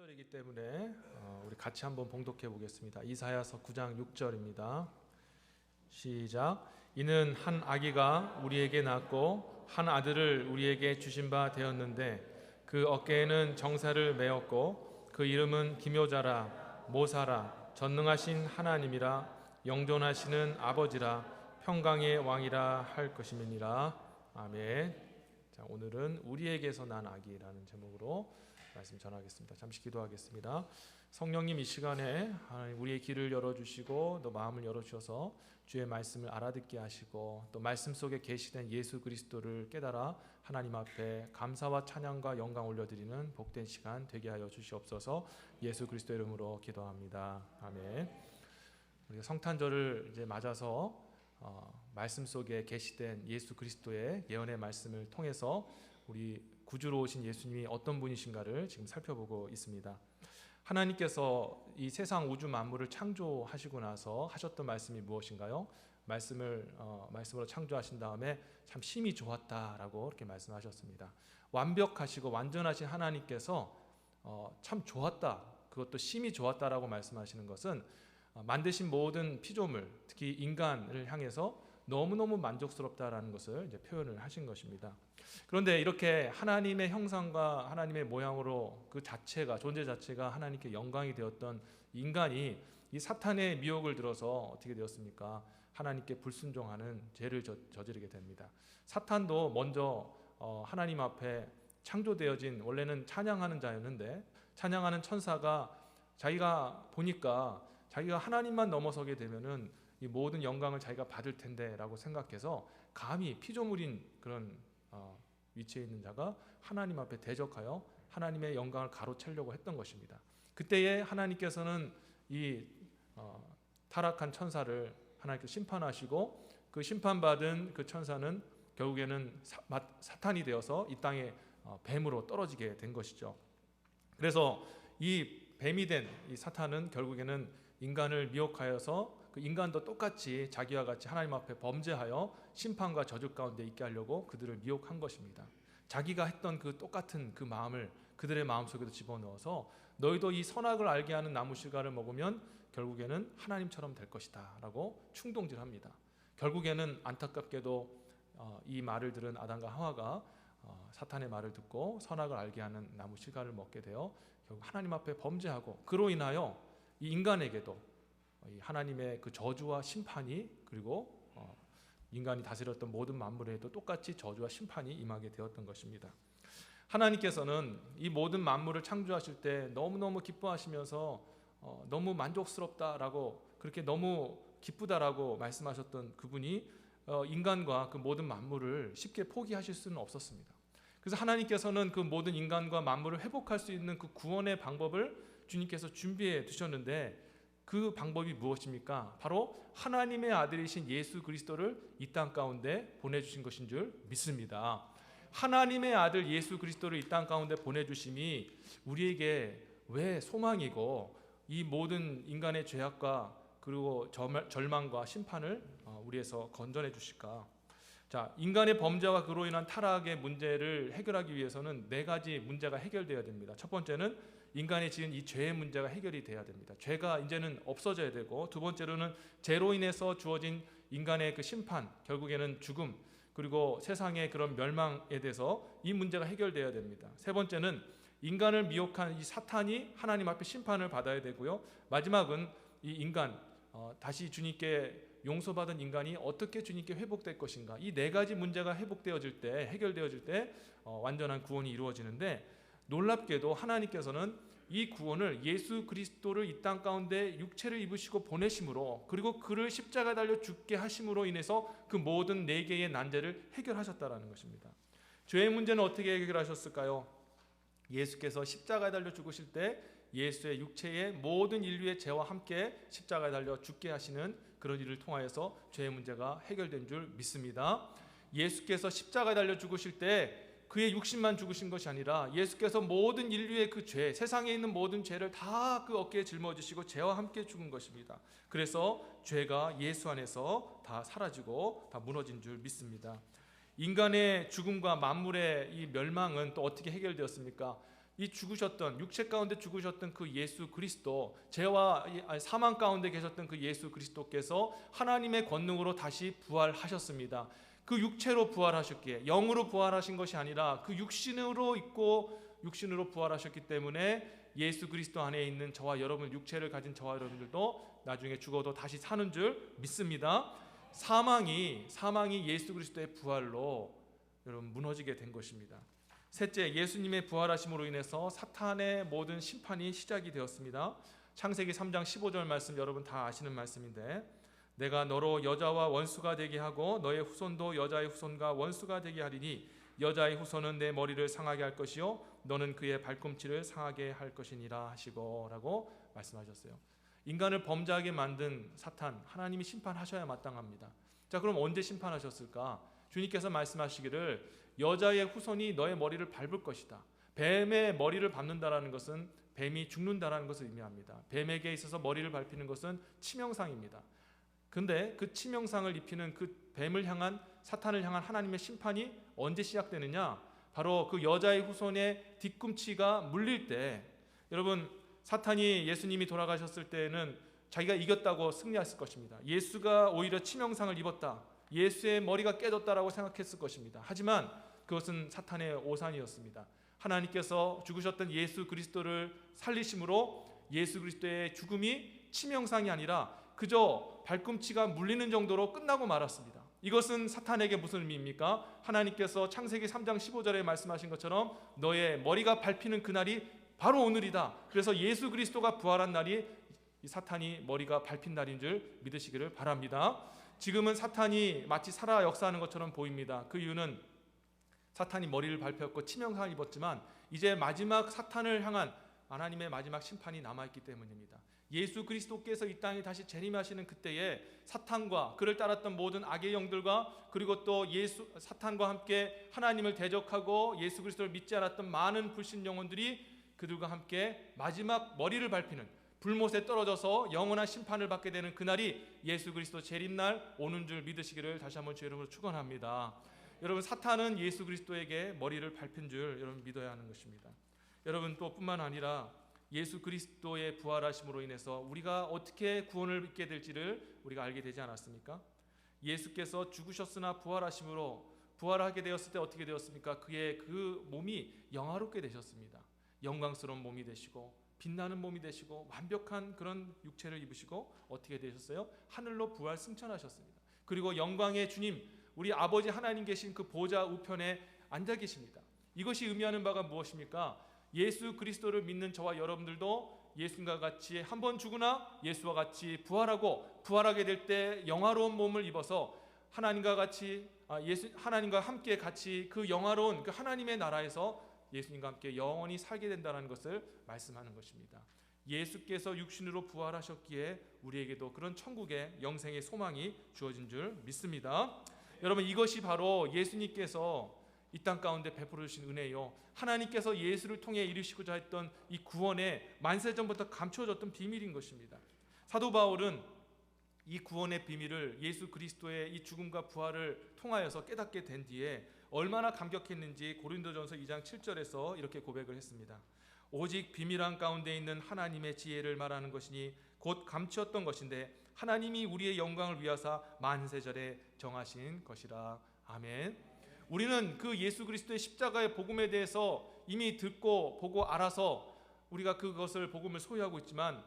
6절이기 때문에 우리 같이 한번 봉독해 보겠습니다. 이사야서 9장 6절입니다. 시작. 이는 한 아기가 우리에게 낳고 한 아들을 우리에게 주신 바 되었는데 그 어깨에는 정사를 메었고 그 이름은 기묘자라 모사라 전능하신 하나님이라 영존하시는 아버지라 평강의 왕이라 할 것임이니라. 아멘. 자, 오늘은 우리에게서 난 아기라는 제목으로 말씀 전하겠습니다. 잠시 기도하겠습니다. 성령님, 이 시간에 하나님 우리의 귀를 열어주시고 또 마음을 열어주셔서 주의 말씀을 알아듣게 하시고 또 말씀 속에 계시된 예수 그리스도를 깨달아 하나님 앞에 감사와 찬양과 영광 올려드리는 복된 시간 되게 하여 주시옵소서. 예수 그리스도 이름으로 기도합니다. 아멘. 우리가 성탄절을 이제 맞아서 말씀 속에 계시된 예수 그리스도의 예언의 말씀을 통해서 우리 구주로 오신 예수님이 어떤 분이신가를 지금 살펴보고 있습니다. 하나님께서 이 세상 우주 만물을 창조하시고 나서 하셨던 말씀이 무엇인가요? 말씀으로 창조하신 다음에 참 심히 좋았다라고 이렇게 말씀하셨습니다. 완벽하시고 완전하신 하나님께서 참 좋았다, 그것도 심히 좋았다라고 말씀하시는 것은 만드신 모든 피조물, 특히 인간을 향해서 너무너무 만족스럽다라는 것을 이제 표현을 하신 것입니다. 그런데 이렇게 하나님의 형상과 하나님의 모양으로 그 자체가, 존재 자체가 하나님께 영광이 되었던 인간이 이 사탄의 미혹을 들어서 어떻게 되었습니까? 하나님께 불순종하는 죄를 저지르게 됩니다. 사탄도 먼저 하나님 앞에 창조되어진, 원래는 찬양하는 자였는데 찬양하는 천사가 자기가 보니까 자기가 하나님만 넘어서게 되면은 이 모든 영광을 자기가 받을 텐데라고 생각해서 감히 피조물인 그런 위치에 있는 자가 하나님 앞에 대적하여 하나님의 영광을 가로채려고 했던 것입니다. 그때에 하나님께서는 이 타락한 천사를 하나님께 심판하시고 그 심판받은 그 천사는 결국에는 사탄이 되어서 이 땅에 뱀으로 떨어지게 된 것이죠. 그래서 이 뱀이 된 이 사탄은 결국에는 인간을 미혹하여서 그 인간도 똑같이 자기와 같이 하나님 앞에 범죄하여 심판과 저주 가운데 있게 하려고 그들을 미혹한 것입니다. 자기가 했던 그 똑같은 그 마음을 그들의 마음속에도 집어넣어서 너희도 이 선악을 알게 하는 나무 실과를 먹으면 결국에는 하나님처럼 될 것이다 라고 충동질합니다. 결국에는 안타깝게도 이 말을 들은 아담과 하와가 사탄의 말을 듣고 선악을 알게 하는 나무 실과를 먹게 되어 결국 하나님 앞에 범죄하고, 그로 인하여 이 인간에게도 하나님의 그 저주와 심판이, 그리고 인간이 다스렸던 모든 만물에도 똑같이 저주와 심판이 임하게 되었던 것입니다. 하나님께서는 이 모든 만물을 창조하실 때 너무너무 기뻐하시면서 너무 만족스럽다라고, 그렇게 너무 기쁘다라고 말씀하셨던 그분이 인간과 그 모든 만물을 쉽게 포기하실 수는 없었습니다. 그래서 하나님께서는 그 모든 인간과 만물을 회복할 수 있는 그 구원의 방법을 주님께서 준비해 두셨는데, 그 방법이 무엇입니까? 바로 하나님의 아들이신 예수 그리스도를 이 땅 가운데 보내주신 것인 줄 믿습니다. 하나님의 아들 예수 그리스도를 이 땅 가운데 보내주심이 우리에게 왜 소망이고 이 모든 인간의 죄악과 그리고 절망과 심판을 우리에서 건져내 주실까? 자, 인간의 범죄와 그로 인한 타락의 문제를 해결하기 위해서는 네 가지 문제가 해결되어야 됩니다. 첫 번째는 인간이 지은 이 죄의 문제가 해결이 돼야 됩니다. 죄가 이제는 없어져야 되고, 두 번째로는 죄로 인해서 주어진 인간의 그 심판, 결국에는 죽음, 그리고 세상의 그런 멸망에 대해서 이 문제가 해결돼야 됩니다. 세 번째는 인간을 미혹한 이 사탄이 하나님 앞에 심판을 받아야 되고요. 마지막은 이 인간, 다시 주님께 용서받은 인간이 어떻게 주님께 회복될 것인가. 이 네 가지 문제가 회복되어질 때, 해결되어질 때 완전한 구원이 이루어지는데, 놀랍게도 하나님께서는 이 구원을 예수 그리스도를 이 땅 가운데 육체를 입으시고 보내심으로, 그리고 그를 십자가에 달려 죽게 하심으로 인해서 그 모든 네 개의 난제를 해결하셨다라는 것입니다. 죄의 문제는 어떻게 해결하셨을까요? 예수께서 십자가에 달려 죽으실 때 예수의 육체의 모든 인류의 죄와 함께 십자가에 달려 죽게 하시는 그런 일을 통하여서 죄의 문제가 해결된 줄 믿습니다. 예수께서 십자가에 달려 죽으실 때 그의 육신만 죽으신 것이 아니라 예수께서 모든 인류의 그 죄, 세상에 있는 모든 죄를 다 그 어깨에 짊어지시고 죄와 함께 죽은 것입니다. 그래서 죄가 예수 안에서 다 사라지고 다 무너진 줄 믿습니다. 인간의 죽음과 만물의 이 멸망은 또 어떻게 해결되었습니까? 이 죽으셨던, 육체 가운데 죽으셨던 그 예수 그리스도, 죄와 사망 가운데 계셨던 그 예수 그리스도께서 하나님의 권능으로 다시 부활하셨습니다. 그 육체로 부활하셨기에, 영으로 부활하신 것이 아니라 그 육신으로 있고 육신으로 부활하셨기 때문에 예수 그리스도 안에 있는 저와 여러분, 육체를 가진 저와 여러분들도 나중에 죽어도 다시 사는 줄 믿습니다. 사망이 예수 그리스도의 부활로 여러분 무너지게 된 것입니다. 셋째, 예수님의 부활하심으로 인해서 사탄의 모든 심판이 시작이 되었습니다. 창세기 3장 15절 말씀 여러분 다 아시는 말씀인데, 내가 너로 여자와 원수가 되게 하고 너의 후손도 여자의 후손과 원수가 되게 하리니 여자의 후손은 내 머리를 상하게 할 것이요 너는 그의 발꿈치를 상하게 할 것이니라 하시고 라고 말씀하셨어요. 인간을 범죄하게 만든 사탄, 하나님이 심판하셔야 마땅합니다. 자, 그럼 언제 심판하셨을까? 주님께서 말씀하시기를 여자의 후손이 너의 머리를 밟을 것이다. 뱀의 머리를 밟는다라는 것은 뱀이 죽는다라는 것을 의미합니다. 뱀에게 있어서 머리를 밟히는 것은 치명상입니다. 근데 그 치명상을 입히는 그 뱀을 향한, 사탄을 향한 하나님의 심판이 언제 시작되느냐? 바로 그 여자의 후손의 뒤꿈치가 물릴 때, 여러분, 사탄이 예수님이 돌아가셨을 때는 자기가 이겼다고 승리했을 것입니다. 예수가 오히려 치명상을 입었다, 예수의 머리가 깨졌다라고 생각했을 것입니다. 하지만 그것은 사탄의 오산이었습니다. 하나님께서 죽으셨던 예수 그리스도를 살리심으로 예수 그리스도의 죽음이 치명상이 아니라 그저 발꿈치가 물리는 정도로 끝나고 말았습니다. 이것은 사탄에게 무슨 의미입니까? 하나님께서 창세기 3장 15절에 말씀하신 것처럼 너의 머리가 밟히는 그날이 바로 오늘이다. 그래서 예수 그리스도가 부활한 날이 이 사탄이 머리가 밟힌 날인 줄 믿으시기를 바랍니다. 지금은 사탄이 마치 살아 역사하는 것처럼 보입니다. 그 이유는 사탄이 머리를 밟혔고 치명상을 입었지만 이제 마지막 사탄을 향한 하나님의 마지막 심판이 남아있기 때문입니다. 예수 그리스도께서 이 땅에 다시 재림하시는 그때에 사탄과 그를 따랐던 모든 악의 영들과 그리고 또 사탄과 함께 하나님을 대적하고 예수 그리스도를 믿지 않았던 많은 불신 영혼들이 그들과 함께 마지막 머리를 밟히는 불못에 떨어져서 영원한 심판을 받게 되는 그날이 예수 그리스도 재림날 오는 줄 믿으시기를 다시 한번 주의 이름으로 축원합니다. 여러분, 사탄은 예수 그리스도에게 머리를 밟힌 줄 여러분 믿어야 하는 것입니다. 여러분, 또 뿐만 아니라 예수 그리스도의 부활하심으로 인해서 우리가 어떻게 구원을 얻게 될지를 우리가 알게 되지 않았습니까? 예수께서 죽으셨으나 부활하심으로 부활하게 되었을 때 어떻게 되었습니까? 그의 그 몸이 영화롭게 되셨습니다. 영광스러운 몸이 되시고 빛나는 몸이 되시고 완벽한 그런 육체를 입으시고 어떻게 되셨어요? 하늘로 부활 승천하셨습니다. 그리고 영광의 주님, 우리 아버지 하나님 계신 그 보좌 우편에 앉아 계십니다. 이것이 의미하는 바가 무엇입니까? 예수 그리스도를 믿는 저와 여러분들도 예수님과 같이 한번 죽으나 예수와 같이 부활하고 부활하게 될 때 영화로운 몸을 입어서 하나님과 함께 같이 그 영화로운 그 하나님의 나라에서 예수님과 함께 영원히 살게 된다는 것을 말씀하는 것입니다. 예수께서 육신으로 부활하셨기에 우리에게도 그런 천국의 영생의 소망이 주어진 줄 믿습니다. 여러분, 이것이 바로 예수님께서 이 땅 가운데 베풀어 주신 은혜요, 하나님께서 예수를 통해 이루시고자 했던 이 구원의 만세전부터 감춰졌던 비밀인 것입니다. 사도 바울은 이 구원의 비밀을 예수 그리스도의 이 죽음과 부활을 통하여서 깨닫게 된 뒤에 얼마나 감격했는지 고린도전서 2장 7절에서 이렇게 고백을 했습니다. 오직 비밀한 가운데 있는 하나님의 지혜를 말하는 것이니 곧 감추었던 것인데 하나님이 우리의 영광을 위하사 만세절에 정하신 것이라. 아멘. 우리는 그 예수 그리스도의 십자가의 복음에 대해서 이미 듣고 보고 알아서 우리가 그것을 복음을 소유하고 있지만,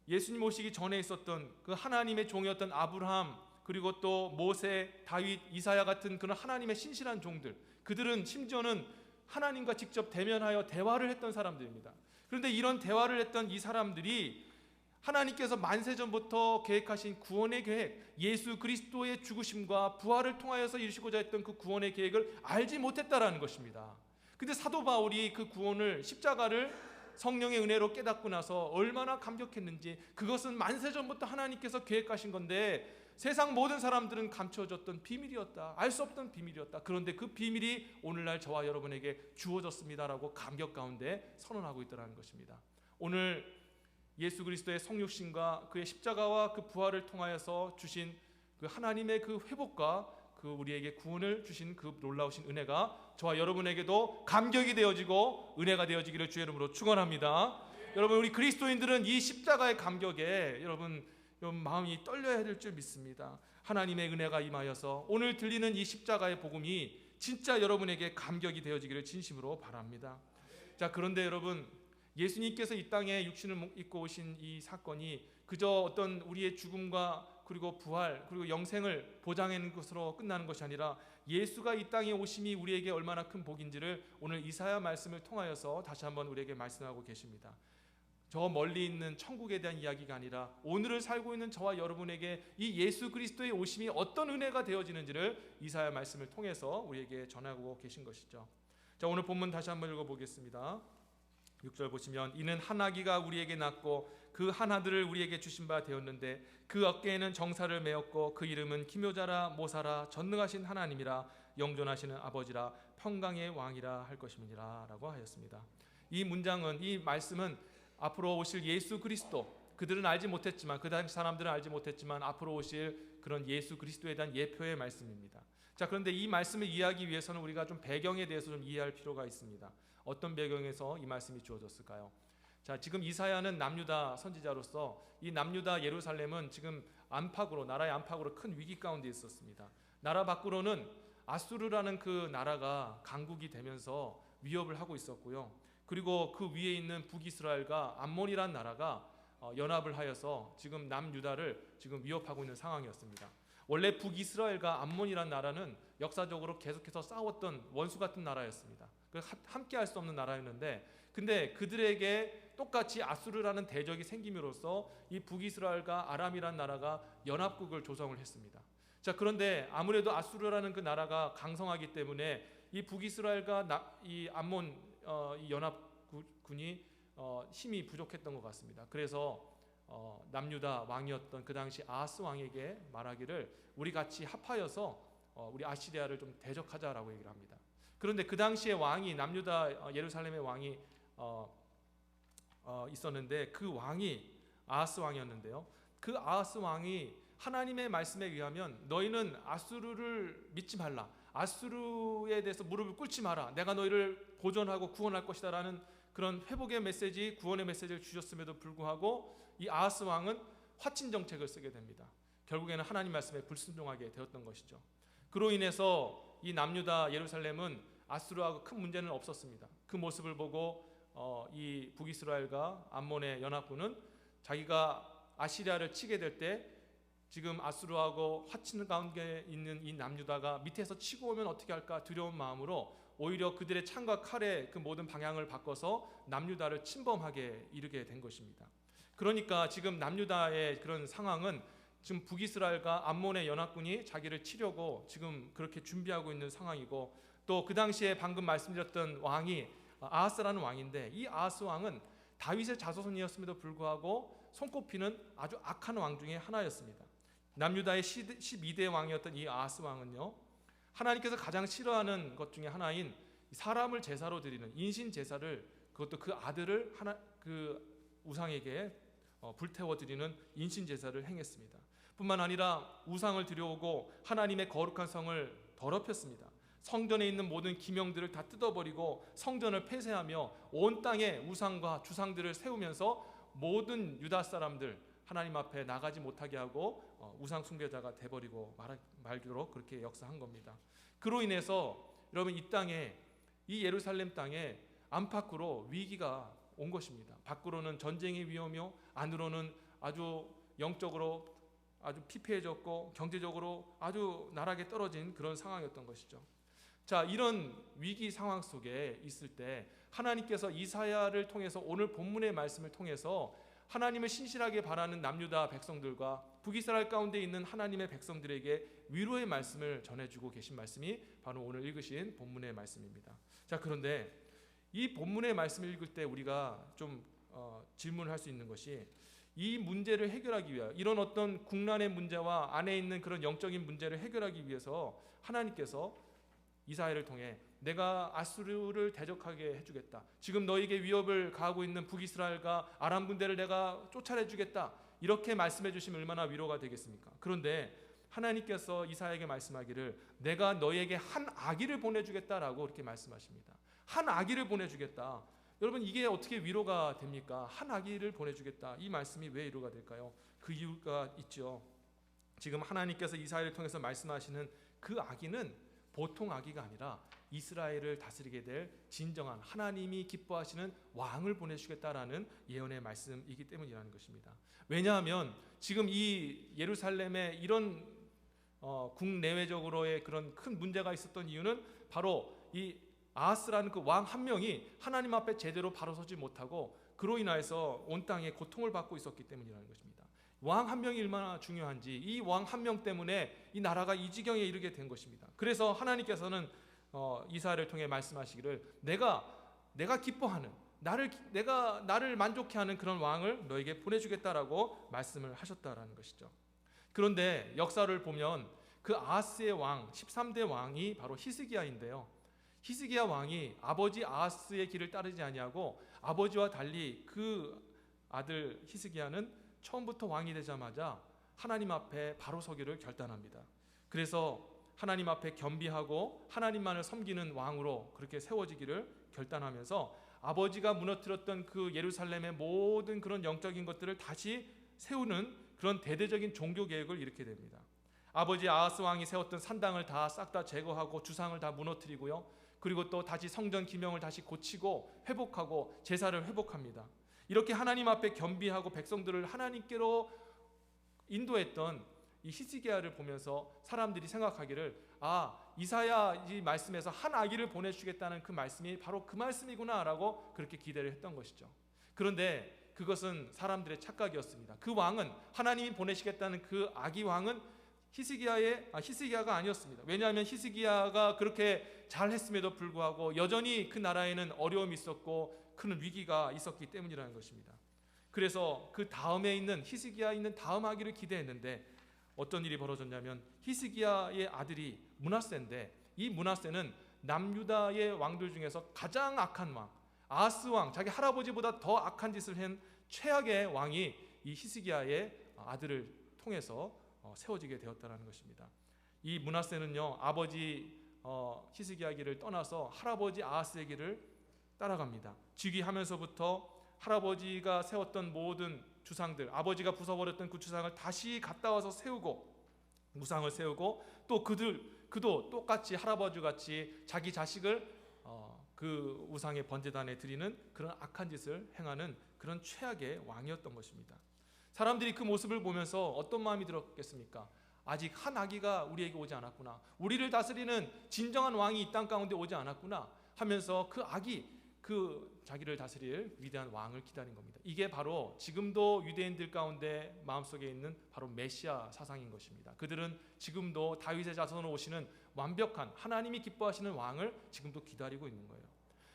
예수님 오시기 전에 있었던 그 하나님의 종이었던 아브라함, 그리고 또 모세, 다윗, 이사야 같은 그런 하나님의 신실한 종들, 그들은 심지어는 하나님과 직접 대면하여 대화를 했던 사람들입니다. 그런데 이런 대화를 했던 이 사람들이 하나님께서 만세전부터 계획하신 구원의 계획, 예수 그리스도의 죽으심과 부활을 통하여서 이루시고자 했던 그 구원의 계획을 알지 못했다라는 것입니다. 근데 사도 바울이 그 구원을, 십자가를 성령의 은혜로 깨닫고 나서 얼마나 감격했는지, 그것은 만세전부터 하나님께서 계획하신 건데 세상 모든 사람들은 감춰졌던 비밀이었다, 알 수 없던 비밀이었다. 그런데 그 비밀이 오늘날 저와 여러분에게 주어졌습니다라고 감격 가운데 선언하고 있다는 것입니다. 오늘 예수 그리스도의 성육신과 그의 십자가와 그 부활을 통하여서 주신 그 하나님의 그 회복과 그 우리에게 구원을 주신 그 놀라우신 은혜가 저와 여러분에게도 감격이 되어지고 은혜가 되어지기를 주의 이름으로 축원합니다. 여러분, 우리 그리스도인들은 이 십자가의 감격에 여러분 마음이 떨려야 될 줄 믿습니다. 하나님의 은혜가 임하여서 오늘 들리는 이 십자가의 복음이 진짜 여러분에게 감격이 되어지기를 진심으로 바랍니다. 자, 그런데 여러분, 예수님께서 이 땅에 육신을 입고 오신 이 사건이 그저 어떤 우리의 죽음과 그리고 부활 그리고 영생을 보장하는 것으로 끝나는 것이 아니라 예수가 이 땅에 오심이 우리에게 얼마나 큰 복인지를 오늘 이사야 말씀을 통하여서 다시 한번 우리에게 말씀하고 계십니다. 저 멀리 있는 천국에 대한 이야기가 아니라 오늘을 살고 있는 저와 여러분에게 이 예수 그리스도의 오심이 어떤 은혜가 되어지는지를 이사야 말씀을 통해서 우리에게 전하고 계신 것이죠. 자, 오늘 본문 다시 한번 읽어보겠습니다. 6절 보시면 이는 한 아기가 우리에게 낳고 그 한 아들을 우리에게 주신 바 되었는데 그 어깨에는 정사를 메었고 그 이름은 기묘자라 모사라 전능하신 하나님이라 영존하시는 아버지라 평강의 왕이라 할 것임이니라 라고 하였습니다. 이 문장은, 이 말씀은 앞으로 오실 예수 그리스도, 그들은 알지 못했지만, 그 당시 사람들은 알지 못했지만 앞으로 오실 그런 예수 그리스도에 대한 예표의 말씀입니다. 자, 그런데 이 말씀을 이해하기 위해서는 우리가 좀 배경에 대해서 좀 이해할 필요가 있습니다. 어떤 배경에서 이 말씀이 주어졌을까요? 자, 지금 이사야는 남유다 선지자로서 이 남유다 예루살렘은 지금 안팎으로, 나라의 안팎으로 큰 위기 가운데 있었습니다. 나라 밖으로는 아수르라는 그 나라가 강국이 되면서 위협을 하고 있었고요. 그리고 그 위에 있는 북이스라엘과 암몬이라는 나라가 연합을 하여서 지금 남유다를 지금 위협하고 있는 상황이었습니다. 원래 북이스라엘과 암몬이라는 나라는 역사적으로 계속해서 싸웠던 원수 같은 나라였습니다. 함께 할 수 없는 나라였는데, 근데 그들에게 똑같이 아수르라는 대적이 생김으로써 이 북이스라엘과 아람이라는 나라가 연합국을 조성을 했습니다. 자, 그런데 아무래도 아수르라는 그 나라가 강성하기 때문에 이 북이스라엘과 이 암몬 이 연합군이 힘이 부족했던 것 같습니다. 그래서 남유다 왕이었던 그 당시 아하스 왕에게 말하기를 우리 같이 합하여서 우리 아시리아를 좀 대적하자라고 얘기를 합니다. 그런데 그 당시에 왕이, 남유다 예루살렘의 왕이 있었는데 그 왕이 아하스 왕이었는데요. 그 아하스 왕이 하나님의 말씀에 의하면 너희는 아수르를 믿지 말라, 아수르에 대해서 무릎을 꿇지 마라, 내가 너희를 보존하고 구원할 것이다 라는 그런 회복의 메시지, 구원의 메시지를 주셨음에도 불구하고 이 아하스 왕은 화친 정책을 쓰게 됩니다. 결국에는 하나님 말씀에 불순종하게 되었던 것이죠. 그로 인해서 이 남유다 예루살렘은 아수르하고 큰 문제는 없었습니다. 그 모습을 보고 이 북이스라엘과 암몬의 연합군은 자기가 아시리아를 치게 될 때 지금 아수르하고 화치는 가운데 있는 이 남유다가 밑에서 치고 오면 어떻게 할까 두려운 마음으로 오히려 그들의 창과 칼의 그 모든 방향을 바꿔서 남유다를 침범하게 이르게 된 것입니다. 그러니까 지금 남유다의 그런 상황은 지금 북이스라엘과 암몬의 연합군이 자기를 치려고 지금 그렇게 준비하고 있는 상황이고, 또 그 당시에 방금 말씀드렸던 왕이 아하스라는 왕인데, 이 아하스 왕은 다윗의 자손이었음에도 불구하고 손꼽히는 아주 악한 왕 중에 하나였습니다. 남유다의 12대 왕이었던 이 아하스 왕은요, 하나님께서 가장 싫어하는 것 중에 하나인 사람을 제사로 드리는 인신 제사를, 그것도 그 아들을 그 우상에게 불태워 드리는 인신 제사를 행했습니다. 뿐만 아니라 우상을 들여오고 하나님의 거룩한 성을 더럽혔습니다. 성전에 있는 모든 기명들을 다 뜯어버리고 성전을 폐쇄하며 온 땅에 우상과 주상들을 세우면서 모든 유다 사람들 하나님 앞에 나가지 못하게 하고 우상 숭배자가 돼버리고 말도록 그렇게 역사한 겁니다. 그로 인해서 여러분, 이 땅에, 이 예루살렘 땅에 안팎으로 위기가 온 것입니다. 밖으로는 전쟁의 위험이요, 안으로는 아주 영적으로 아주 피폐해졌고 경제적으로 아주 나락에 떨어진 그런 상황이었던 것이죠. 자, 이런 위기 상황 속에 있을 때 하나님께서 이사야를 통해서, 오늘 본문의 말씀을 통해서 하나님을 신실하게 바라는 남유다 백성들과 북이스라엘 가운데 있는 하나님의 백성들에게 위로의 말씀을 전해주고 계신 말씀이 바로 오늘 읽으신 본문의 말씀입니다. 자, 그런데 이 본문의 말씀을 읽을 때 우리가 좀 질문을 할 수 있는 것이, 이 문제를 해결하기 위하여, 이런 어떤 국난의 문제와 안에 있는 그런 영적인 문제를 해결하기 위해서 하나님께서 이사야를 통해 내가 아수르를 대적하게 해주겠다, 지금 너에게 위협을 가하고 있는 북이스라엘과 아람 군대를 내가 쫓아내주겠다, 이렇게 말씀해 주시면 얼마나 위로가 되겠습니까? 그런데 하나님께서 이사야에게 말씀하기를 내가 너에게 한 아기를 보내주겠다라고 그렇게 말씀하십니다. 한 아기를 보내주겠다. 여러분, 이게 어떻게 위로가 됩니까? 한 아기를 보내주겠다. 이 말씀이 왜 위로가 될까요? 그 이유가 있죠. 지금 하나님께서 이사야를 통해서 말씀하시는 그 아기는 보통 아기가 아니라 이스라엘을 다스리게 될 진정한 하나님이 기뻐하시는 왕을 보내주겠다라는 예언의 말씀이기 때문이라는 것입니다. 왜냐하면 지금 이 예루살렘에 이런 국내외적으로의 그런 큰 문제가 있었던 이유는 바로 이 아하스라는 그 왕 한 명이 하나님 앞에 제대로 바로 서지 못하고 그로 인하여서 온 땅에 고통을 받고 있었기 때문이라는 것입니다. 왕 한 명이 얼마나 중요한지, 이 왕 한 명 때문에 이 나라가 이 지경에 이르게 된 것입니다. 그래서 하나님께서는 이사야를 통해 말씀하시기를 내가 기뻐하는, 나를 만족해 하는 그런 왕을 너에게 보내주겠다라고 말씀을 하셨다라는 것이죠. 그런데 역사를 보면 그 아하스의 왕 13대 왕이 바로 히스기야인데요. 히스기야 왕이 아버지 아하스의 길을 따르지 아니하고 아버지와 달리 그 아들 히스기야는 처음부터 왕이 되자마자 하나님 앞에 바로 서기를 결단합니다. 그래서 하나님 앞에 겸비하고 하나님만을 섬기는 왕으로 그렇게 세워지기를 결단하면서 아버지가 무너뜨렸던 그 예루살렘의 모든 그런 영적인 것들을 다시 세우는 그런 대대적인 종교 계획을 일으키게 됩니다. 아버지 아하스 왕이 세웠던 산당을 다 싹 다 제거하고 주상을 다 무너뜨리고요. 그리고 또 다시 성전 기명을 다시 고치고 회복하고 제사를 회복합니다. 이렇게 하나님 앞에 겸비하고 백성들을 하나님께로 인도했던 이 히스기야를 보면서 사람들이 생각하기를 이사야 이 말씀에서 한 아기를 보내주겠다는 그 말씀이 바로 그 말씀이구나라고 그렇게 기대를 했던 것이죠. 그런데 그것은 사람들의 착각이었습니다. 그 왕은, 하나님이 보내시겠다는 그 아기 왕은 히스기야가 아니었습니다. 왜냐하면 히스기야가 그렇게 잘했음에도 불구하고 여전히 그 나라에는 어려움이 있었고 큰 위기가 있었기 때문이라는 것입니다. 그래서 그 다음에 있는 히스기야 있는 다음 아기를 기대했는데 어떤 일이 벌어졌냐면 히스기야의 아들이 므낫세인데, 이 므낫세는 남유다의 왕들 중에서 가장 악한 왕, 아하스 왕, 자기 할아버지보다 더 악한 짓을 한 최악의 왕이 이 히스기야의 아들을 통해서 세워지게 되었다는 것입니다. 이 므낫세는요, 아버지 히스기야 길을 떠나서 할아버지 아하스의 길을 따라갑니다. 즉위하면서부터 할아버지가 세웠던 모든 주상들, 아버지가 부숴버렸던 그 주상을 다시 갖다 와서 세우고 우상을 세우고, 또 그도 똑같이 할아버지같이 자기 자식을 그 우상의 번제단에 드리는 그런 악한 짓을 행하는 그런 최악의 왕이었던 것입니다. 사람들이 그 모습을 보면서 어떤 마음이 들었겠습니까? 아직 한 아기가 우리에게 오지 않았구나, 우리를 다스리는 진정한 왕이 이 땅 가운데 오지 않았구나 하면서 그 아기, 그 자기를 다스릴 위대한 왕을 기다린 겁니다. 이게 바로 지금도 유대인들 가운데 마음속에 있는 바로 메시아 사상인 것입니다. 그들은 지금도 다윗의 자손으로 오시는 완벽한 하나님이 기뻐하시는 왕을 지금도 기다리고 있는 거예요.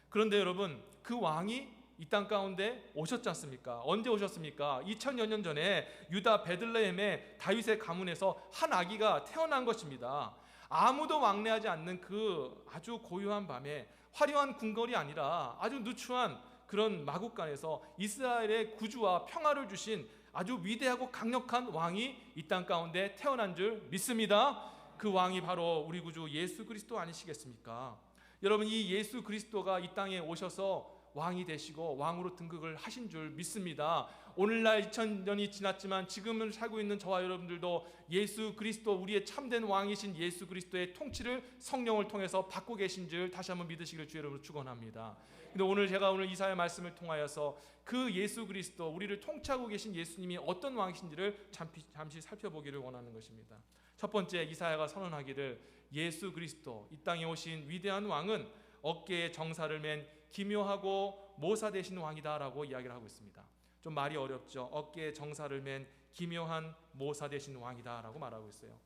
그런데 여러분, 그 왕이 이 땅 가운데 오셨지 않습니까? 언제 오셨습니까? 2000여 년 전에 유다 베들레헴의 다윗의 가문에서 한 아기가 태어난 것입니다. 아무도 왕래하지 않는 그 아주 고요한 밤에 화려한 궁궐이 아니라 아주 누추한 그런 마국간에서 이스라엘의 구주와 평화를 주신 아주 위대하고 강력한 왕이 이 땅 가운데 태어난 줄 믿습니다. 그 왕이 바로 우리 구주 예수 그리스도 아니시겠습니까? 여러분, 이 예수 그리스도가 이 땅에 오셔서 왕이 되시고 왕으로 등극을 하신 줄 믿습니다. 오늘날 2000년이 지났지만 지금을 살고 있는 저와 여러분들도 예수 그리스도, 우리의 참된 왕이신 예수 그리스도의 통치를 성령을 통해서 받고 계신 줄 다시 한번 믿으시기를 주의 이름으로 축원합니다. 근데 오늘 이사야 말씀을 통하여서 그 예수 그리스도, 우리를 통치하고 계신 예수님이 어떤 왕이신지를 잠시 살펴보기를 원하는 것입니다. 첫 번째, 이사야가 선언하기를 예수 그리스도, 이 땅에 오신 위대한 왕은 어깨에 정사를 맨 기묘하고 모사 되신 왕이다라고 이야기를 하고 있습니다. 좀 말이 어렵죠. 어깨에 정사를 맨 기묘한 모사 되신 왕이다라고 말하고 있어요.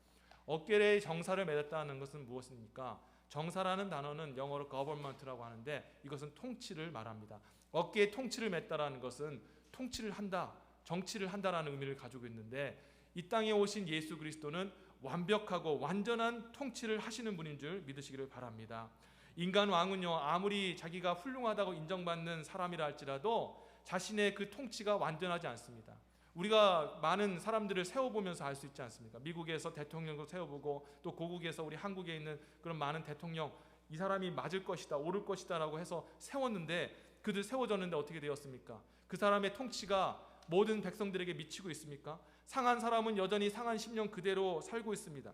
어깨에 정사를 매었다는 것은 무엇입니까? 정사라는 단어는 영어로 government라고 하는데 이것은 통치를 말합니다. 어깨에 통치를 맸다라는 것은 통치를 한다, 정치를 한다라는 의미를 가지고 있는데, 이 땅에 오신 예수 그리스도는 완벽하고 완전한 통치를 하시는 분인 줄 믿으시기를 바랍니다. 인간 왕은요, 아무리 자기가 훌륭하다고 인정받는 사람이라 할지라도 자신의 그 통치가 완전하지 않습니다. 우리가 많은 사람들을 세워보면서 알 수 있지 않습니까? 미국에서 대통령도 세워보고 또 고국에서 우리 한국에 있는 그런 많은 대통령, 이 사람이 맞을 것이다, 옳을 것이다 라고 해서 세웠는데, 그들 세워졌는데 어떻게 되었습니까? 그 사람의 통치가 모든 백성들에게 미치고 있습니까? 상한 사람은 여전히 상한 심령 그대로 살고 있습니다.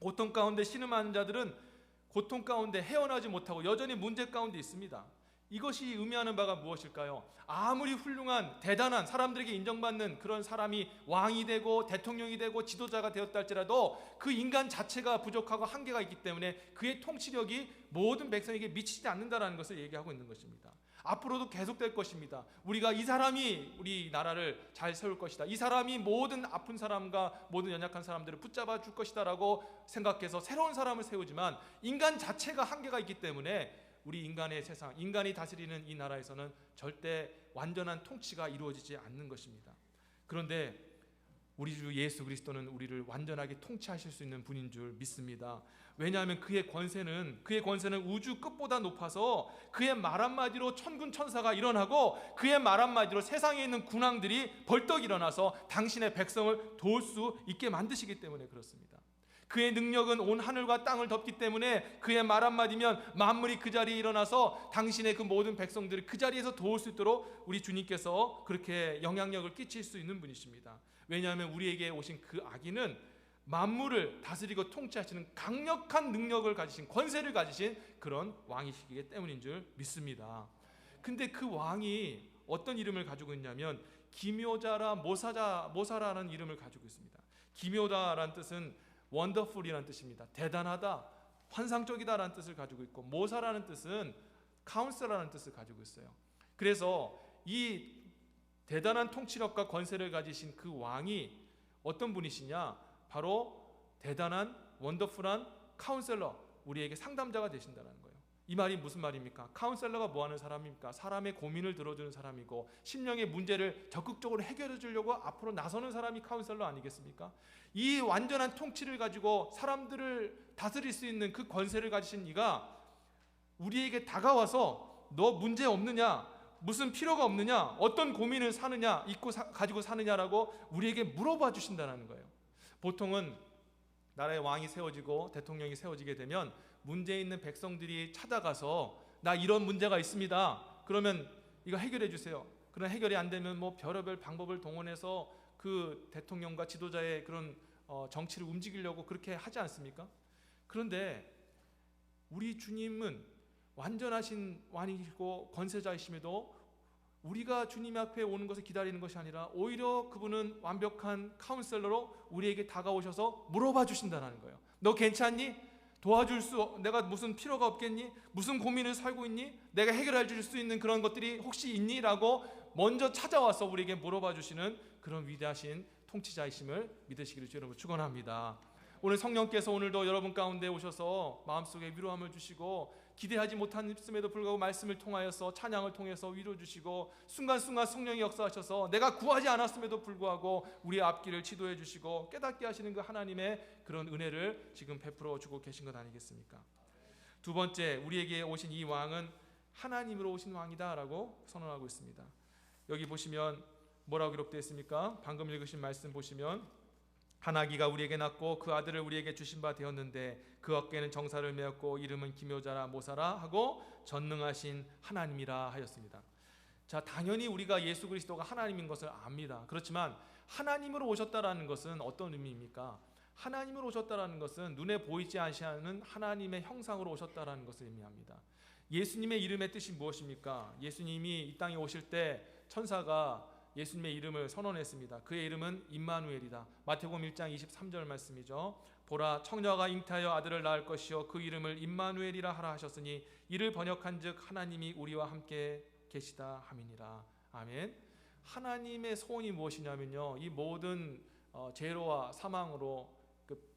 고통 가운데 신음하는 자들은 고통 가운데 헤어나지 못하고 여전히 문제 가운데 있습니다. 이것이 의미하는 바가 무엇일까요? 아무리 훌륭한 대단한 사람들에게 인정받는 그런 사람이 왕이 되고 대통령이 되고 지도자가 되었다 할지라도 그 인간 자체가 부족하고 한계가 있기 때문에 그의 통치력이 모든 백성에게 미치지 않는다는 것을 얘기하고 있는 것입니다. 앞으로도 계속될 것입니다. 우리가 이 사람이 우리 나라를 잘 세울 것이다, 이 사람이 모든 아픈 사람과 모든 연약한 사람들을 붙잡아 줄 것이다 라고 생각해서 새로운 사람을 세우지만, 인간 자체가 한계가 있기 때문에 우리 인간의 세상, 인간이 다스리는 이 나라에서는 절대 완전한 통치가 이루어지지 않는 것입니다. 그런데 우리 주 예수 그리스도는 우리를 완전하게 통치하실 수 있는 분인 줄 믿습니다. 왜냐하면 그의 권세는 우주 끝보다 높아서 그의 말 한마디로 천군 천사가 일어나고 그의 말 한마디로 세상에 있는 군왕들이 벌떡 일어나서 당신의 백성을 도울 수 있게 만드시기 때문에 그렇습니다. 그의 능력은 온 하늘과 땅을 덮기 때문에 그의 말 한마디면 만물이 그 자리에 일어나서 당신의 그 모든 백성들을 그 자리에서 도울 수 있도록 우리 주님께서 그렇게 영향력을 끼칠 수 있는 분이십니다. 왜냐하면 우리에게 오신 그 아기는 만물을 다스리고 통치하시는 강력한 능력을 가지신, 권세를 가지신 그런 왕이시기 때문인 줄 믿습니다. 근데 그 왕이 어떤 이름을 가지고 있냐면 기묘자라 모사라는 이름을 가지고 있습니다. 기묘다라는 뜻은 원더풀이라는 뜻입니다. 대단하다, 환상적이다라는 뜻을 가지고 있고, 모사라는 뜻은 카운셀러라는 뜻을 가지고 있어요. 그래서 이 대단한 통치력과 권세를 가지신 그 왕이 어떤 분이시냐? 바로 대단한 원더풀한 카운셀러, 우리에게 상담자가 되신다는 거예요. 이 말이 무슨 말입니까? 카운셀러가 뭐 하는 사람입니까? 사람의 고민을 들어주는 사람이고 심령의 문제를 적극적으로 해결해 주려고 앞으로 나서는 사람이 카운셀러 아니겠습니까? 이 완전한 통치를 가지고 사람들을 다스릴 수 있는 그 권세를 가지신 이가 우리에게 다가와서 너 문제 없느냐? 무슨 필요가 없느냐? 어떤 고민을 가지고 사느냐라고 우리에게 물어봐 주신다는 거예요. 보통은 나라의 왕이 세워지고 대통령이 세워지게 되면 문제 있는 백성들이 찾아가서 나 이런 문제가 있습니다, 그러면 이거 해결해 주세요. 그런 해결이 안 되면 뭐 별의별 방법을 동원해서 그 대통령과 지도자의 그런 정치를 움직이려고 그렇게 하지 않습니까? 그런데 우리 주님은 완전하신 왕이시고 권세자이심에도 우리가 주님 앞에 오는 것을 기다리는 것이 아니라 오히려 그분은 완벽한 카운셀러로 우리에게 다가오셔서 물어봐 주신다는 거예요. 너 괜찮니? 내가 무슨 필요가 없겠니? 무슨 고민을 살고 있니? 내가 해결해 줄 수 있는 그런 것들이 혹시 있니? 라고 먼저 찾아와서 우리에게 물어봐 주시는 그런 위대하신 통치자이심을 믿으시기를 여러분 축원합니다. 오늘 성령께서 오늘도 여러분 가운데 오셔서 마음속에 위로함을 주시고 기대하지 못했음에도 불구하고 말씀을 통하여서 찬양을 통해서 위로 주시고 순간순간 성령이 역사하셔서 내가 구하지 않았음에도 불구하고 우리의 앞길을 지도해 주시고 깨닫게 하시는 그 하나님의 그런 은혜를 지금 베풀어 주고 계신 것 아니겠습니까? 두 번째, 우리에게 오신 이 왕은 하나님으로 오신 왕이다 라고 선언하고 있습니다. 여기 보시면 뭐라고 기록되어 있습니까? 방금 읽으신 말씀 보시면 한 아기가 우리에게 낳고 그 아들을 우리에게 주신 바 되었는데 그 어깨에는 정사를 메었고 이름은 기묘자라 모사라 하고 전능하신 하나님이라 하였습니다. 자, 당연히 우리가 예수 그리스도가 하나님인 것을 압니다. 그렇지만 하나님으로 오셨다라는 것은 어떤 의미입니까? 하나님으로 오셨다라는 것은 눈에 보이지 않는 하나님의 형상으로 오셨다라는 것을 의미합니다. 예수님의 이름의 뜻이 무엇입니까? 예수님이 이 땅에 오실 때 천사가 예수님의 이름을 선언했습니다. 그의 이름은 임마누엘이다. 마태복음 1장 23절 말씀이죠. 보라, 청녀가 잉태하여 아들을 낳을 것이요 그 이름을 임마누엘이라 하라 하셨으니 이를 번역한즉 하나님이 우리와 함께 계시다 함이니라. 아멘. 하나님의 소원이 무엇이냐면요, 이 모든 죄로와 사망으로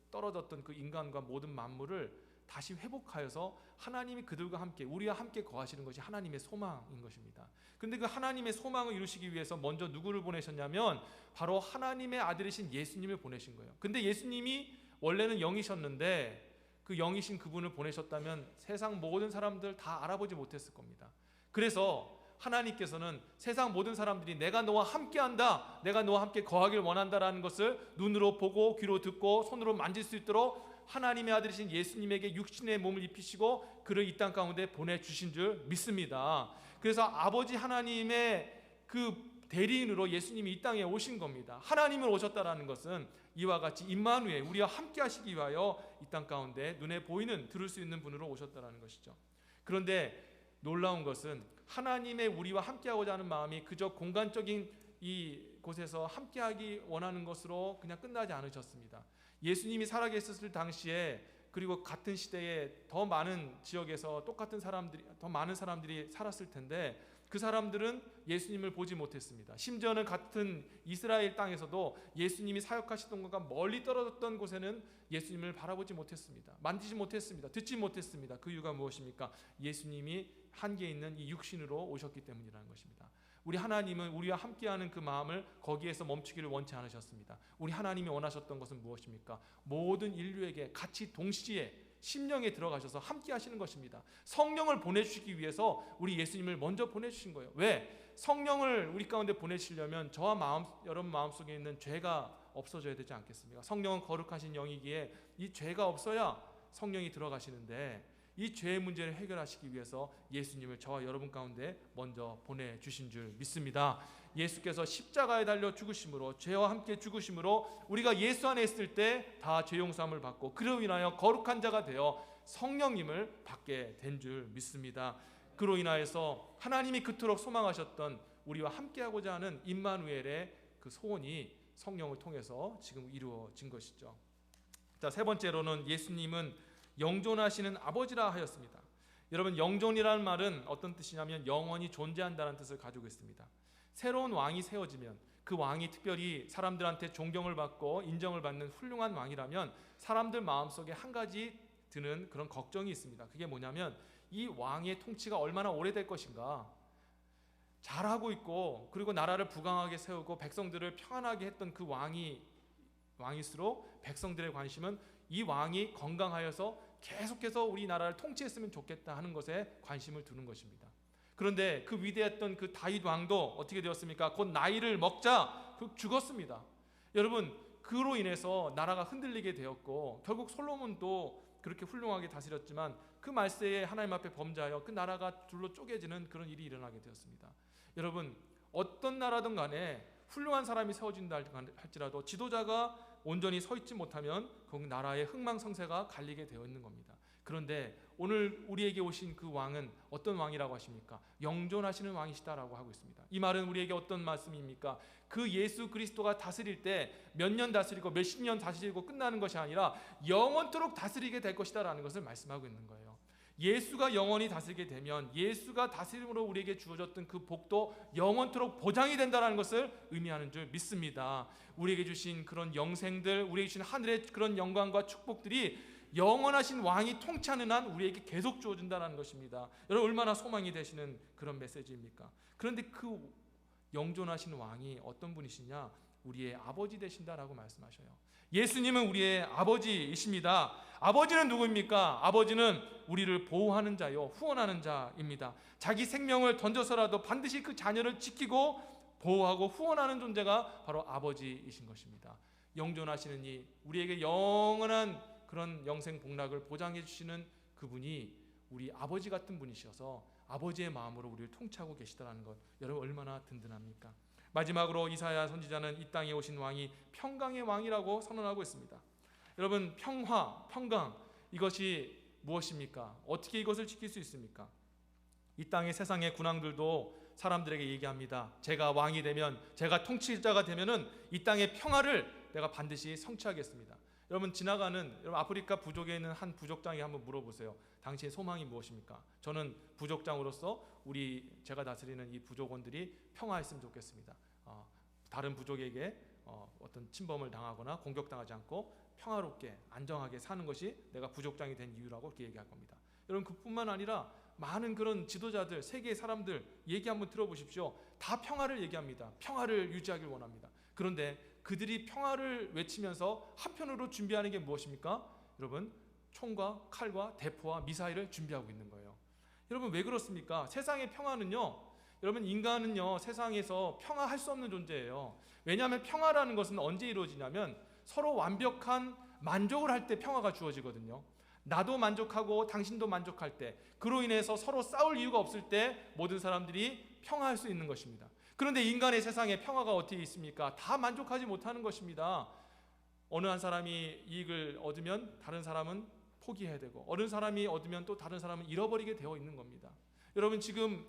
떨어졌던 그 인간과 모든 만물을 다시 회복하여서 하나님이 그들과 함께, 우리와 함께 거하시는 것이 하나님의 소망인 것입니다. 근데 그 하나님의 소망을 이루시기 위해서 먼저 누구를 보내셨냐면 바로 하나님의 아들이신 예수님을 보내신 거예요. 근데 예수님이 원래는 영이셨는데 그 영이신 그분을 보내셨다면 세상 모든 사람들 다 알아보지 못했을 겁니다. 그래서 하나님께서는 세상 모든 사람들이 내가 너와 함께한다, 내가 너와 함께 거하길 원한다라는 것을 눈으로 보고 귀로 듣고 손으로 만질 수 있도록 하나님의 아들이신 예수님에게 육신의 몸을 입히시고 그를 이 땅 가운데 보내주신 줄 믿습니다. 그래서 아버지 하나님의 그 대리인으로 예수님이 이 땅에 오신 겁니다. 하나님을 오셨다라는 것은 이와 같이 임마누엘, 우리와 함께 하시기 위하여 이 땅 가운데 눈에 보이는, 들을 수 있는 분으로 오셨다라는 것이죠. 그런데 놀라운 것은 하나님의 우리와 함께하고자 하는 마음이 그저 공간적인 이 곳에서 함께하기 원하는 것으로 그냥 끝나지 않으셨습니다. 예수님이 살아계셨을 당시에, 그리고 같은 시대에 더 많은 지역에서 똑같은 사람들이, 더 많은 사람들이 살았을 텐데 그 사람들은 예수님을 보지 못했습니다. 심지어는 같은 이스라엘 땅에서도 예수님이 사역하시던 것과 멀리 떨어졌던 곳에는 예수님을 바라보지 못했습니다. 만지지 못했습니다. 듣지 못했습니다. 그 이유가 무엇입니까? 예수님이 한계 있는 이 육신으로 오셨기 때문이라는 것입니다. 우리 하나님은 우리와 함께하는 그 마음을 거기에서 멈추기를 원치 않으셨습니다. 우리 하나님이 원하셨던 것은 무엇입니까? 모든 인류에게 같이 동시에 심령에 들어가셔서 함께 하시는 것입니다. 성령을 보내주시기 위해서 우리 예수님을 먼저 보내주신 거예요. 왜? 성령을 우리 가운데 보내시려면 저와 여러분 마음속에 있는 죄가 없어져야 되지 않겠습니까? 성령은 거룩하신 영이기에 이 죄가 없어야 성령이 들어가시는데, 이 죄의 문제를 해결하시기 위해서 예수님을 저와 여러분 가운데 먼저 보내주신 줄 믿습니다. 예수께서 십자가에 달려 죽으심으로, 죄와 함께 죽으심으로 우리가 예수 안에 있을 때 다 죄 용서함을 받고 그로 인하여 거룩한 자가 되어 성령님을 받게 된 줄 믿습니다. 그로 인하여서 하나님이 그토록 소망하셨던 우리와 함께하고자 하는 임마누엘의 그 소원이 성령을 통해서 지금 이루어진 것이죠. 자, 세 번째로는 예수님은 영존하시는 아버지라 하였습니다. 여러분, 영존이라는 말은 어떤 뜻이냐면 영원히 존재한다는 뜻을 가지고 있습니다. 새로운 왕이 세워지면 그 왕이 특별히 사람들한테 존경을 받고 인정을 받는 훌륭한 왕이라면 사람들 마음속에 한 가지 드는 그런 걱정이 있습니다. 그게 뭐냐면 이 왕의 통치가 얼마나 오래될 것인가. 잘하고 있고 그리고 나라를 부강하게 세우고 백성들을 평안하게 했던 그 왕일수록 백성들의 관심은 이 왕이 건강하여서 계속해서 우리나라를 통치했으면 좋겠다 하는 것에 관심을 두는 것입니다. 그런데 그 위대했던 그 다윗 왕도 어떻게 되었습니까? 곧 나이를 먹자 죽었습니다. 여러분, 그로 인해서 나라가 흔들리게 되었고 결국 솔로몬도 그렇게 훌륭하게 다스렸지만 그 말세에 하나님 앞에 범죄하여 그 나라가 둘로 쪼개지는 그런 일이 일어나게 되었습니다. 여러분, 어떤 나라든 간에 훌륭한 사람이 세워진다 할지라도 지도자가 온전히 서 있지 못하면 그 나라의 흥망성쇠가 갈리게 되어 있는 겁니다. 그런데 오늘 우리에게 오신 그 왕은 어떤 왕이라고 하십니까? 영존하시는 왕이시다라고 하고 있습니다. 이 말은 우리에게 어떤 말씀입니까? 그 예수 그리스도가 다스릴 때 몇 년 다스리고 몇십 년 다스리고 끝나는 것이 아니라 영원토록 다스리게 될 것이다라는 것을 말씀하고 있는 거예요. 예수가 영원히 다스리게 되면 예수가 다스림으로 우리에게 주어졌던 그 복도 영원토록 보장이 된다는 것을 의미하는 줄 믿습니다. 우리에게 주신 그런 영생들, 우리에게 주신 하늘의 그런 영광과 축복들이 영원하신 왕이 통치하는 한 우리에게 계속 주어진다는 것입니다. 여러분, 얼마나 소망이 되시는 그런 메시지입니까? 그런데 그 영존하신 왕이 어떤 분이시냐? 우리의 아버지 되신다라고 말씀하셔요. 예수님은 우리의 아버지이십니다. 아버지는 누구입니까? 아버지는 우리를 보호하는 자요, 후원하는 자입니다. 자기 생명을 던져서라도 반드시 그 자녀를 지키고 보호하고 후원하는 존재가 바로 아버지이신 것입니다. 영존하시는 이 우리에게 영원한 그런 영생 복락을 보장해 주시는 그분이 우리 아버지 같은 분이셔서 아버지의 마음으로 우리를 통치하고 계시다는 것, 여러분 얼마나 든든합니까? 마지막으로 이사야 선지자는 이 땅에 오신 왕이 평강의 왕이라고 선언하고 있습니다. 여러분, 평화, 평강, 이것이 무엇입니까? 어떻게 이것을 지킬 수 있습니까? 이 땅의 세상의 군왕들도 사람들에게 얘기합니다. 제가 왕이 되면, 제가 통치자가 되면은 이 땅의 평화를 내가 반드시 성취하겠습니다. 여러분, 여러분 아프리카 부족에 있는 한 부족장에 한번 물어보세요. 당신의 소망이 무엇입니까? 저는 부족장으로서 제가 다스리는 이 부족원들이 평화했으면 좋겠습니다. 다른 부족에게 어떤 침범을 당하거나 공격당하지 않고 평화롭게 안정하게 사는 것이 내가 부족장이 된 이유라고 그렇게 얘기할 겁니다. 여러분, 그뿐만 아니라 많은 그런 지도자들, 세계의 사람들 얘기 한번 들어보십시오. 다 평화를 얘기합니다. 평화를 유지하길 원합니다. 그런데 그들이 평화를 외치면서 한편으로 준비하는 게 무엇입니까? 여러분, 총과 칼과 대포와 미사일을 준비하고 있는 거예요. 여러분, 왜 그렇습니까? 세상의 평화는요, 여러분, 인간은요 세상에서 평화할 수 없는 존재예요. 왜냐하면 평화라는 것은 언제 이루어지냐면 서로 완벽한 만족을 할 때 평화가 주어지거든요. 나도 만족하고 당신도 만족할 때, 그로 인해서 서로 싸울 이유가 없을 때 모든 사람들이 평화할 수 있는 것입니다. 그런데 인간의 세상에 평화가 어떻게 있습니까? 다 만족하지 못하는 것입니다. 어느 한 사람이 이익을 얻으면 다른 사람은 포기해야 되고, 어느 사람이 얻으면 또 다른 사람은 잃어버리게 되어 있는 겁니다. 여러분, 지금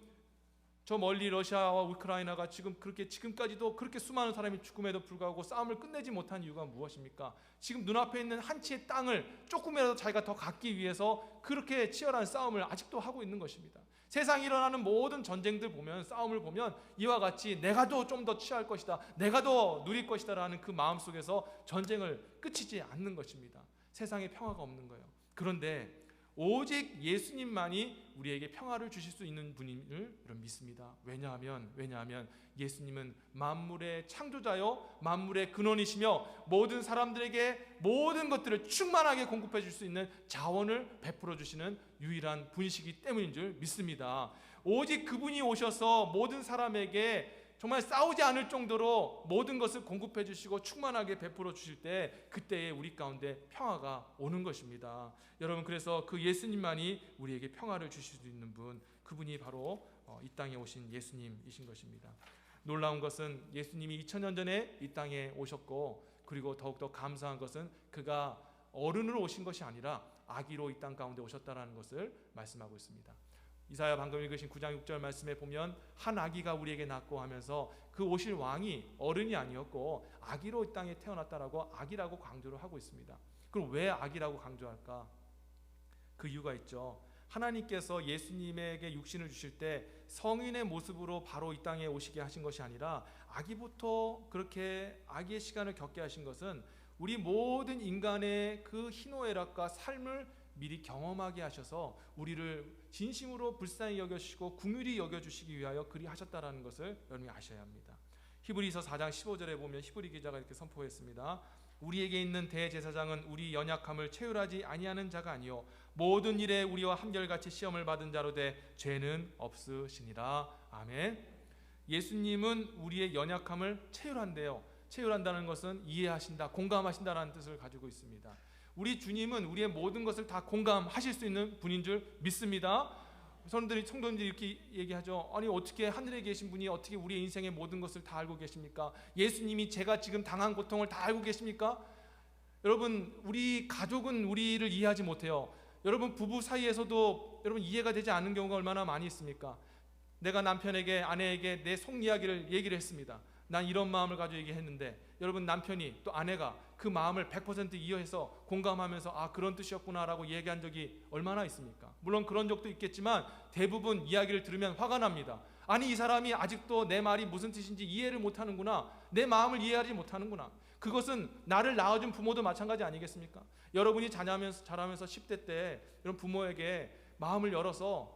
저 멀리 러시아와 우크라이나가 지금 그렇게 지금까지도 그렇게 수많은 사람이 죽음에도 불구하고 싸움을 끝내지 못한 이유가 무엇입니까? 지금 눈앞에 있는 한 치의 땅을 조금이라도 자기가 더 갖기 위해서 그렇게 치열한 싸움을 아직도 하고 있는 것입니다. 세상에 일어나는 모든 전쟁들 보면, 싸움을 보면 이와 같이 내가 더 좀 더 취할 것이다, 내가 더 누릴 것이다 라는 그 마음속에서 전쟁을 끝이지 않는 것입니다. 세상에 평화가 없는 거예요. 그런데 오직 예수님만이 우리에게 평화를 주실 수 있는 분임을 믿습니다. 왜냐하면 예수님은 만물의 창조자요 만물의 근원이시며 모든 사람들에게 모든 것들을 충만하게 공급해 줄 수 있는 자원을 베풀어 주시는 유일한 분이시기 때문인 줄 믿습니다. 오직 그분이 오셔서 모든 사람에게 정말 싸우지 않을 정도로 모든 것을 공급해 주시고 충만하게 베풀어 주실 때, 그때에 우리 가운데 평화가 오는 것입니다. 여러분, 그래서 그 예수님만이 우리에게 평화를 주실 수 있는 분, 그분이 바로 이 땅에 오신 예수님이신 것입니다. 놀라운 것은 예수님이 2000년 전에 이 땅에 오셨고, 그리고 더욱더 감사한 것은 그가 어른으로 오신 것이 아니라 아기로 이 땅 가운데 오셨다는 것을 말씀하고 있습니다. 이사야 방금 읽으신 9장 6절 말씀에 보면 한 아기가 우리에게 낳고 하면서 그 오실 왕이 어른이 아니었고 아기로 이 땅에 태어났다라고 아기라고 강조를 하고 있습니다. 그럼 왜 아기라고 강조할까? 그 이유가 있죠. 하나님께서 예수님에게 육신을 주실 때 성인의 모습으로 바로 이 땅에 오시게 하신 것이 아니라 아기부터 그렇게 아기의 시간을 겪게 하신 것은 우리 모든 인간의 그 희노애락과 삶을 미리 경험하게 하셔서 우리를 진심으로 불쌍히 여겨주시고 긍휼히 여겨주시기 위하여 그리 하셨다라는 것을 여러분이 아셔야 합니다. 히브리서 4장 15절에 보면 히브리 기자가 이렇게 선포했습니다. 우리에게 있는 대제사장은 우리 연약함을 체휼하지 아니하는 자가 아니요 모든 일에 우리와 한결같이 시험을 받은 자로 돼 죄는 없으시니라. 아멘. 예수님은 우리의 연약함을 체휼한대요. 체휼한다는 것은 이해하신다, 공감하신다라는 뜻을 가지고 있습니다. 우리 주님은 우리의 모든 것을 다 공감하실 수 있는 분인 줄 믿습니다. 성도님들이 이렇게 얘기하죠. 아니, 어떻게 하늘에 계신 분이 어떻게 우리의 인생의 모든 것을 다 알고 계십니까? 예수님이 제가 지금 당한 고통을 다 알고 계십니까? 여러분, 우리 가족은 우리를 이해하지 못해요. 여러분, 부부 사이에서도 여러분 이해가 되지 않는 경우가 얼마나 많이 있습니까? 내가 남편에게, 아내에게 내 속 이야기를 얘기를 했습니다. 난 이런 마음을 가지고 얘기했는데, 여러분, 남편이 또 아내가 그 마음을 100% 이해해서 공감하면서 아, 그런 뜻이었구나 라고 얘기한 적이 얼마나 있습니까? 물론 그런 적도 있겠지만 대부분 이야기를 들으면 화가 납니다. 아니, 이 사람이 아직도 내 말이 무슨 뜻인지 이해를 못하는구나, 내 마음을 이해하지 못하는구나. 그것은 나를 낳아준 부모도 마찬가지 아니겠습니까? 여러분이 자라면서 10대 때 이런 부모에게 마음을 열어서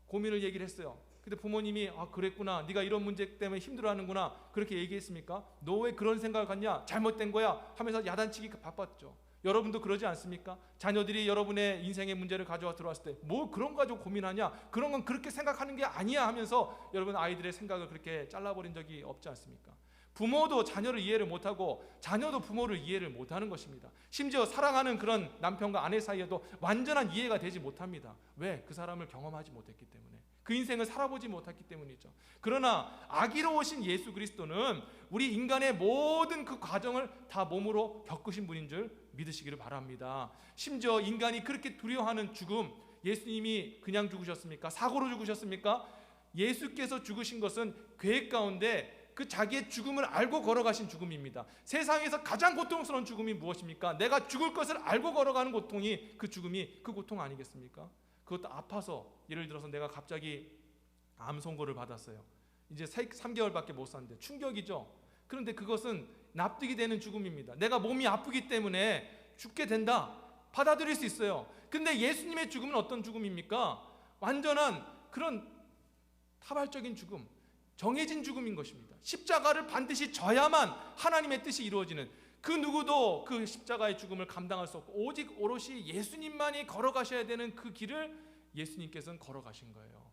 고민을 얘기를 했어요. 근데 부모님이 아, 그랬구나, 네가 이런 문제 때문에 힘들어하는구나, 그렇게 얘기했습니까? 너 왜 그런 생각을 갖냐, 잘못된 거야 하면서 야단치기 바빴죠. 여러분도 그러지 않습니까? 자녀들이 여러분의 인생의 문제를 가져와 들어왔을 때 뭐 그런 거 가지고 고민하냐, 그런 건 그렇게 생각하는 게 아니야 하면서 여러분 아이들의 생각을 그렇게 잘라버린 적이 없지 않습니까? 부모도 자녀를 이해를 못하고 자녀도 부모를 이해를 못하는 것입니다. 심지어 사랑하는 그런 남편과 아내 사이에도 완전한 이해가 되지 못합니다. 왜? 그 사람을 경험하지 못했기 때문에, 그 인생을 살아보지 못했기 때문이죠. 그러나 아기로 오신 예수 그리스도는 우리 인간의 모든 그 과정을 다 몸으로 겪으신 분인 줄 믿으시기를 바랍니다. 심지어 인간이 그렇게 두려워하는 죽음, 예수님이 그냥 죽으셨습니까? 사고로 죽으셨습니까? 예수께서 죽으신 것은 계획 가운데 그 자기의 죽음을 알고 걸어가신 죽음입니다. 세상에서 가장 고통스러운 죽음이 무엇입니까? 내가 죽을 것을 알고 걸어가는 고통이, 그 죽음이 그 고통 아니겠습니까? 그것도 아파서, 예를 들어서 내가 갑자기 암 선고를 받았어요. 이제 3개월밖에 못 사는데 충격이죠. 그런데 그것은 납득이 되는 죽음입니다. 내가 몸이 아프기 때문에 죽게 된다, 받아들일 수 있어요. 근데 예수님의 죽음은 어떤 죽음입니까? 완전한 그런 타발적인 죽음, 정해진 죽음인 것입니다. 십자가를 반드시 져야만 하나님의 뜻이 이루어지는, 그 누구도 그 십자가의 죽음을 감당할 수 없고 오직 오롯이 예수님만이 걸어가셔야 되는 그 길을 예수님께서는 걸어가신 거예요.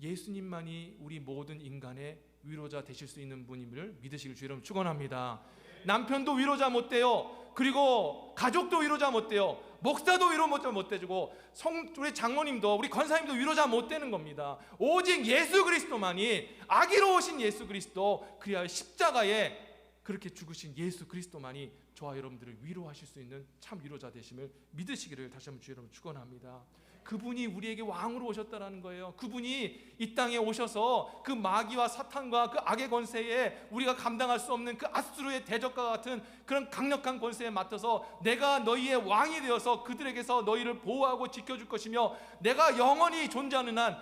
예수님만이 우리 모든 인간의 위로자 되실 수 있는 분임을 믿으시길 주 여러분 축원합니다. 남편도 위로자 못 돼요. 그리고 가족도 위로자 못 돼요. 목사도 위로 못 돼주고 우리 장로님도 우리 권사님도 위로자 못 되는 겁니다. 오직 예수 그리스도만이, 악의로 오신 예수 그리스도, 그리하여 십자가에 그렇게 죽으신 예수 그리스도만이 저와 여러분들을 위로하실 수 있는 참 위로자 되심을 믿으시기를 다시 한번 주 여러분 축원합니다. 그분이 우리에게 왕으로 오셨다라는 거예요. 그분이 이 땅에 오셔서 그 마귀와 사탄과 그 악의 권세에 우리가 감당할 수 없는 그 앗수르의 대적과 같은 그런 강력한 권세에 맡아서 내가 너희의 왕이 되어서 그들에게서 너희를 보호하고 지켜줄 것이며, 내가 영원히 존재하는 한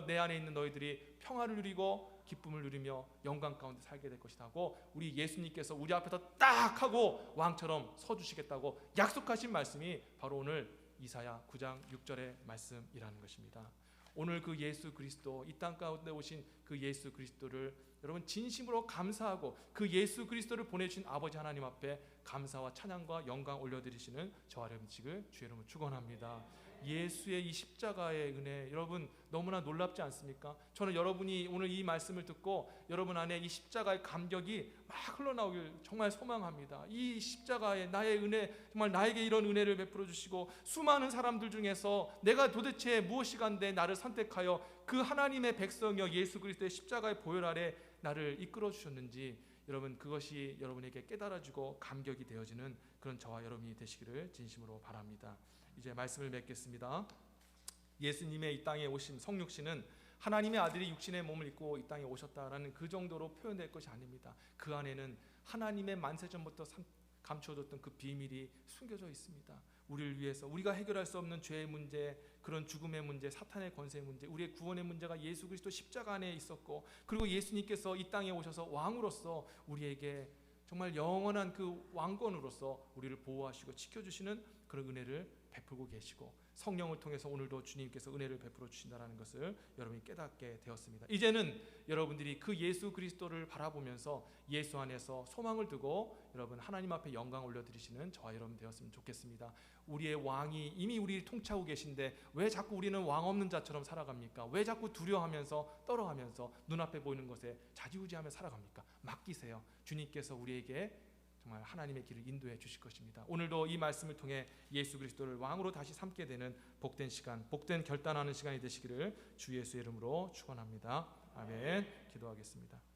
내 안에 있는 너희들이 평화를 누리고 기쁨을 누리며 영광 가운데 살게 될 것이다 하고, 우리 예수님께서 우리 앞에서 딱 하고 왕처럼 서주시겠다고 약속하신 말씀이 바로 오늘 이사야 9장 6절의 말씀이라는 것입니다. 오늘 그 예수 그리스도, 이 땅 가운데 오신 그 예수 그리스도를 여러분 진심으로 감사하고 그 예수 그리스도를 보내주신 아버지 하나님 앞에 감사와 찬양과 영광 올려드리시는 저와 여러분들 주 여러분 축원합니다. 예수의 이 십자가의 은혜, 여러분 너무나 놀랍지 않습니까? 저는 여러분이 오늘 이 말씀을 듣고 여러분 안에 이 십자가의 감격이 막 흘러나오길 정말 소망합니다. 이 십자가의 나의 은혜, 정말 나에게 이런 은혜를 베풀어 주시고, 수많은 사람들 중에서 내가 도대체 무엇이간데 나를 선택하여 그 하나님의 백성이여 예수 그리스도의 십자가의 보혈 아래 나를 이끌어 주셨는지, 여러분 그것이 여러분에게 깨달아지고 감격이 되어지는 그런 저와 여러분이 되시기를 진심으로 바랍니다. 이제 말씀을 맺겠습니다. 예수님의 이 땅에 오심, 성육신은 하나님의 아들이 육신의 몸을 입고 이 땅에 오셨다라는 그 정도로 표현될 것이 아닙니다. 그 안에는 하나님의 만세전부터 감추어졌던 그 비밀이 숨겨져 있습니다. 우리를 위해서 우리가 해결할 수 없는 죄의 문제, 그런 죽음의 문제, 사탄의 권세의 문제, 우리의 구원의 문제가 예수 그리스도 십자가 안에 있었고, 그리고 예수님께서 이 땅에 오셔서 왕으로서 우리에게 정말 영원한 그 왕권으로서 우리를 보호하시고 지켜주시는 그런 은혜를 베풀고 계시고, 성령을 통해서 오늘도 주님께서 은혜를 베풀어 주신다는 것을 여러분이 깨닫게 되었습니다. 이제는 여러분들이 그 예수 그리스도를 바라보면서 예수 안에서 소망을 두고 여러분 하나님 앞에 영광 올려드리시는 저와 여러분 되었으면 좋겠습니다. 우리의 왕이 이미 우리를 통치하고 계신데 왜 자꾸 우리는 왕 없는 자처럼 살아갑니까? 왜 자꾸 두려워하면서 떨어하면서 눈앞에 보이는 것에 좌지우지하며 살아갑니까? 맡기세요. 주님께서 우리에게 정말 하나님의 길을 인도해 주실 것입니다. 오늘도 이 말씀을 통해 예수 그리스도를 왕으로 다시 삼게 되는 복된 시간, 복된 결단하는 시간이 되시기를 주 예수의 이름으로 축원합니다. 아멘. 기도하겠습니다.